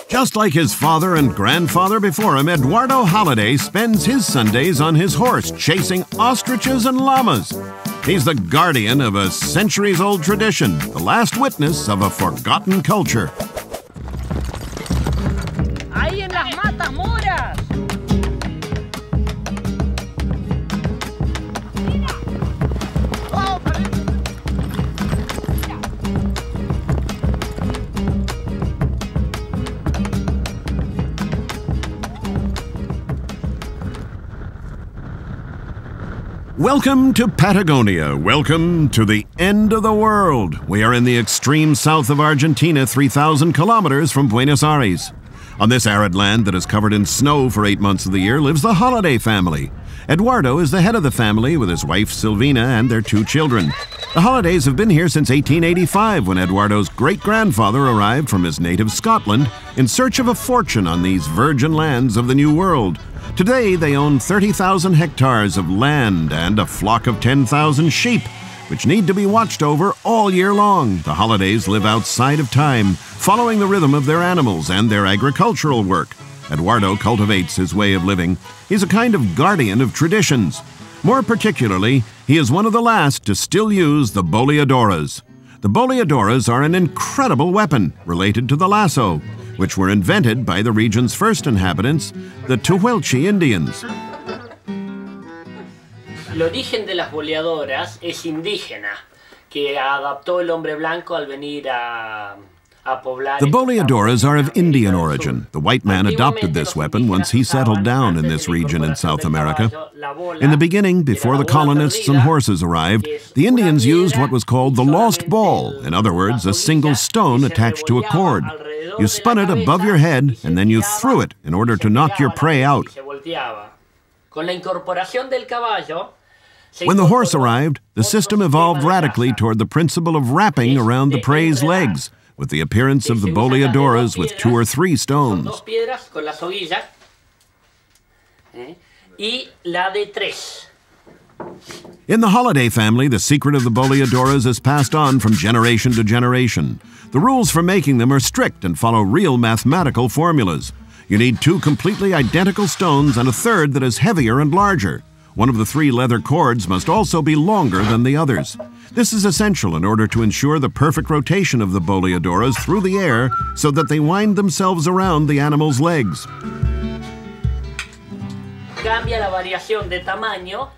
Just like his father and grandfather before him, Eduardo Holiday spends his Sundays on his horse chasing ostriches and llamas. He's the guardian of a centuries-old tradition, the last witness of a forgotten culture. ¡Ahí en las matas moras! Welcome to Patagonia. Welcome to the end of the world. We are in the extreme south of Argentina, 3,000 kilometers from Buenos Aires. On this arid land that is covered in snow for 8 months of the year lives the Holiday family. Eduardo is the head of the family with his wife Silvina and their 2 children. The Holidays have been here since 1885 when Eduardo's great-grandfather arrived from his native Scotland in search of a fortune on these virgin lands of the New World. Today, they own 30,000 hectares of land and a flock of 10,000 sheep, which need to be watched over all year long. The Holidays live outside of time, following the rhythm of their animals and their agricultural work. Eduardo cultivates his way of living. He's a kind of guardian of traditions. More particularly, he is one of the last to still use the boleadoras. The boleadoras are an incredible weapon related to the lasso, which were invented by the region's first inhabitants, the Tehuelche Indians. El origen de las boleadoras es indígena, que adaptó el hombre blanco al venir a poblar. The boleadoras are of Indian origin. The white man adopted this weapon once he settled down in this region in South America. In the beginning, before the colonists and horses arrived, the Indians used what was called the lost ball, in other words, a single stone attached to a cord. You spun it above your head, and then you threw it in order to knock your prey out. When the horse arrived, the system evolved radically toward the principle of wrapping around the prey's legs, with the appearance of the boleadoras with 2 or 3 stones. In the Holiday family, the secret of the boleadoras is passed on from generation to generation. The rules for making them are strict and follow real mathematical formulas. You need 2 completely identical stones and a third that is heavier and larger. One of the 3 leather cords must also be longer than the others. This is essential in order to ensure the perfect rotation of the boleadoras through the air so that they wind themselves around the animal's legs. Cambia la variación de tamaño.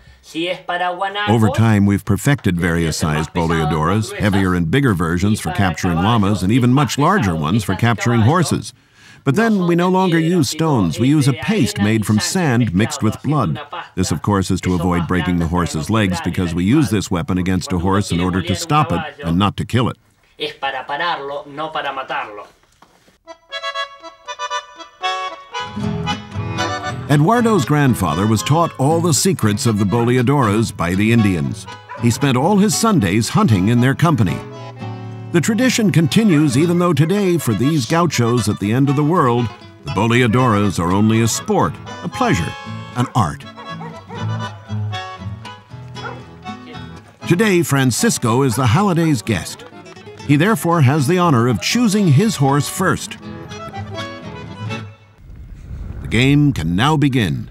Over time, we've perfected various sized boleadoras, heavier and bigger versions for capturing llamas, and even much larger ones for capturing horses. But then we no longer use stones. We use a paste made from sand mixed with blood. This, of course, is to avoid breaking the horse's legs because we use this weapon against a horse in order to stop it and not to kill it. Es para pararlo, no para matarlo. Eduardo's grandfather was taught all the secrets of the boleadoras by the Indians. He spent all his Sundays hunting in their company. The tradition continues even though today, for these gauchos at the end of the world, the boleadoras are only a sport, a pleasure, an art. Today, Francisco is the Holiday's guest. He therefore has the honor of choosing his horse first. The game can now begin.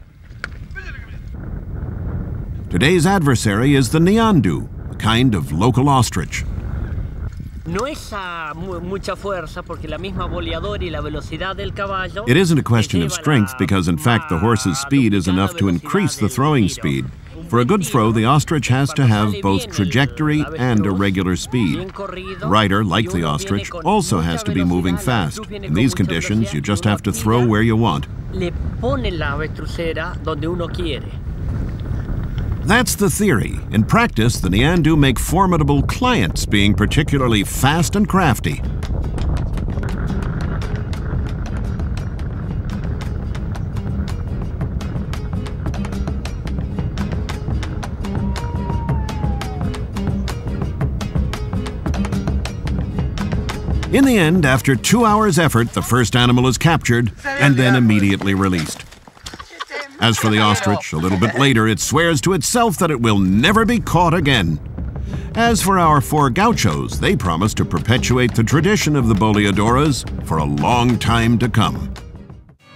Today's adversary is the Ñandú, a kind of local ostrich. It isn't a question of strength because, in fact, the horse's speed is enough to increase the throwing speed. For a good throw, the ostrich has to have both trajectory and a regular speed. The rider, like the ostrich, also has to be moving fast. In these conditions, you just have to throw where you want. That's the theory. In practice, the Ñandú make formidable clients, being particularly fast and crafty. In the end, after 2 hours' effort, the first animal is captured and then immediately released. As for the ostrich, a little bit later, it swears to itself that it will never be caught again. As for our four gauchos, they promise to perpetuate the tradition of the boleadoras for a long time to come.